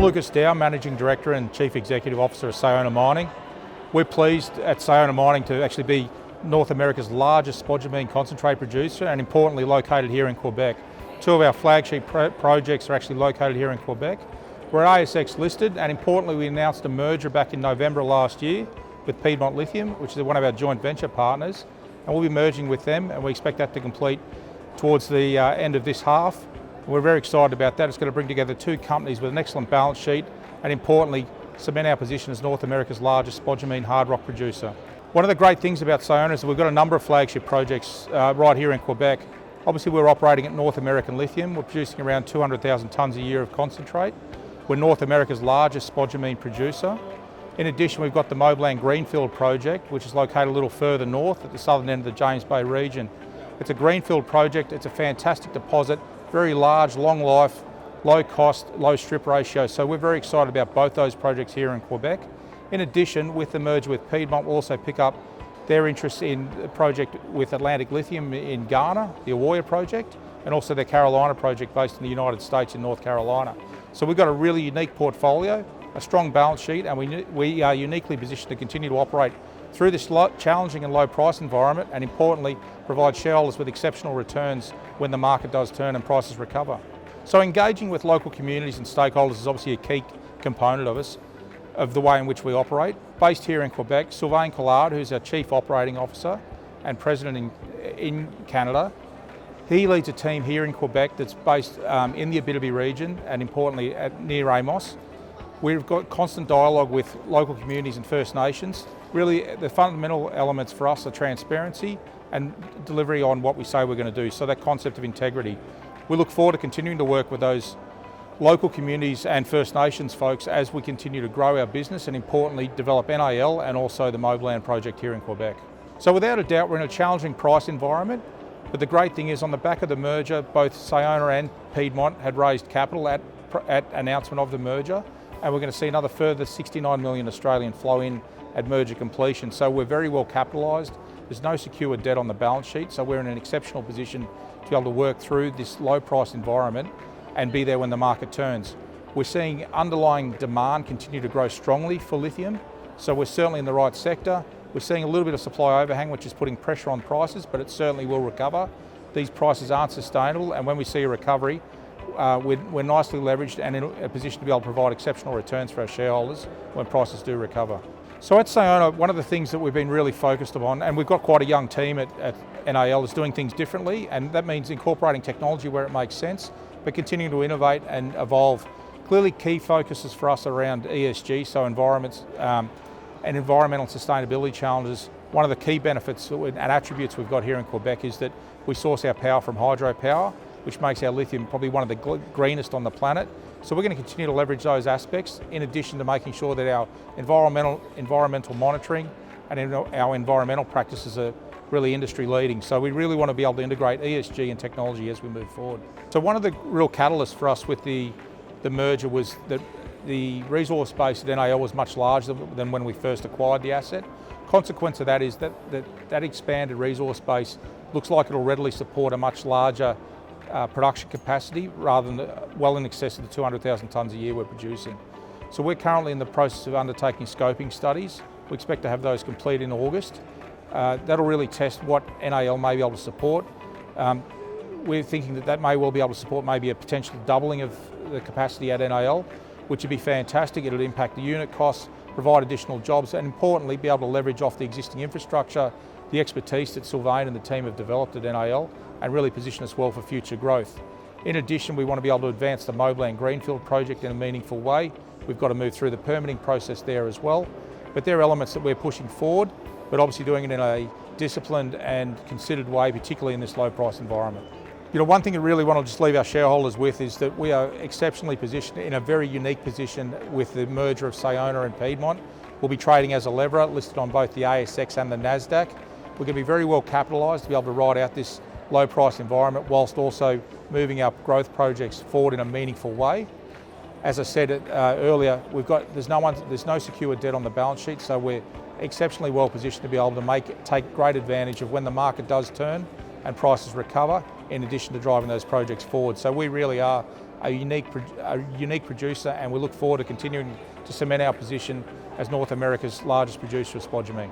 Lucas Dow, Managing Director and Chief Executive Officer of Sayona Mining. We're pleased at Sayona Mining to actually be North America's largest spodumene concentrate producer, and importantly located here in Quebec. Two of our flagship projects are actually located here in Quebec. We're ASX listed, and importantly we announced a merger back in November last year with Piedmont Lithium, which is one of our joint venture partners, and we'll be merging with them, and we expect that to complete towards the end of this half. We're very excited about that. It's going to bring together two companies with an excellent balance sheet and importantly cement our position as North America's largest spodumene hard rock producer. One of the great things about Sayona is that we've got a number of flagship projects right here in Quebec. Obviously we're operating at North American Lithium. We're producing around 200,000 tonnes a year of concentrate. We're North America's largest spodumene producer. In addition, we've got the Moblan Greenfield project, which is located a little further north at the southern end of the James Bay region. It's a greenfield project. It's a fantastic deposit, very large, long life, low cost, low strip ratio. So we're very excited about both those projects here in Quebec. In addition, with the merger with Piedmont, we'll also pick up their interest in the project with Atlantic Lithium in Ghana, the Ewoyaa project, and also their Carolina project based in the United States in North Carolina. So we've got a really unique portfolio, a strong balance sheet, and we are uniquely positioned to continue to operate through this challenging and low price environment, and importantly provide shareholders with exceptional returns when the market does turn and prices recover. So engaging with local communities and stakeholders is obviously a key component of the way in which we operate. Based here in Quebec, Sylvain Collard, who's our Chief Operating Officer and President in Canada, he leads a team here in Quebec that's based in the Abitibi region and importantly near Amos. We've got constant dialogue with local communities and First Nations. Really, the fundamental elements for us are transparency and delivery on what we say we're going to do, so that concept of integrity. We look forward to continuing to work with those local communities and First Nations folks as we continue to grow our business and importantly develop NAL and also the Moblan project here in Quebec. So without a doubt we're in a challenging price environment, but the great thing is on the back of the merger, both Sayona and Piedmont had raised capital at announcement of the merger, and we're going to see another further 69 million Australian flow in at merger completion. So we're very well capitalised. There's no secured debt on the balance sheet, so we're in an exceptional position to be able to work through this low price environment and be there when the market turns. We're seeing underlying demand continue to grow strongly for lithium, so we're certainly in the right sector. We're seeing a little bit of supply overhang, which is putting pressure on prices, but it certainly will recover. These prices aren't sustainable, and when we see a recovery, we're nicely leveraged and in a position to be able to provide exceptional returns for our shareholders when prices do recover. So at Sayona, one of the things that we've been really focused upon, and we've got quite a young team at NAL, is doing things differently, and that means incorporating technology where it makes sense, but continuing to innovate and evolve. Clearly key focuses for us around ESG, so environments and environmental sustainability challenges. One of the key benefits and attributes we've got here in Quebec is that we source our power from hydropower, which makes our lithium probably one of the greenest on the planet. So we're going to continue to leverage those aspects in addition to making sure that our environmental monitoring and our environmental practices are really industry leading. So we really want to be able to integrate ESG and technology as we move forward. So one of the real catalysts for us with the merger was that the resource base at NAL was much larger than when we first acquired the asset. Consequence of that is that expanded resource base looks like it'll readily support a much larger production capacity rather than well in excess of the 200,000 tonnes a year we're producing. So we're currently in the process of undertaking scoping studies. We expect to have those complete in August. That'll really test what NAL may be able to support. We're thinking that may well be able to support maybe a potential doubling of the capacity at NAL, which would be fantastic. It'll impact the unit costs, provide additional jobs, and importantly be able to leverage off the existing infrastructure, the expertise that Sylvain and the team have developed at NAL, and really position us well for future growth. In addition, we want to be able to advance the Moblan Greenfield project in a meaningful way. We've got to move through the permitting process there as well. But there are elements that we're pushing forward, but obviously doing it in a disciplined and considered way, particularly in this low price environment. You know, one thing I really want to just leave our shareholders with is that we are exceptionally positioned in a very unique position with the merger of Sayona and Piedmont. We'll be trading as a leverer, listed on both the ASX and the NASDAQ. We're going to be very well capitalised to be able to ride out this low price environment whilst also moving our growth projects forward in a meaningful way. As I said earlier, there's no secure debt on the balance sheet, so we're exceptionally well positioned to be able to take great advantage of when the market does turn and prices recover, in addition to driving those projects forward. So we really are a unique producer, and we look forward to continuing to cement our position as North America's largest producer of spodumene.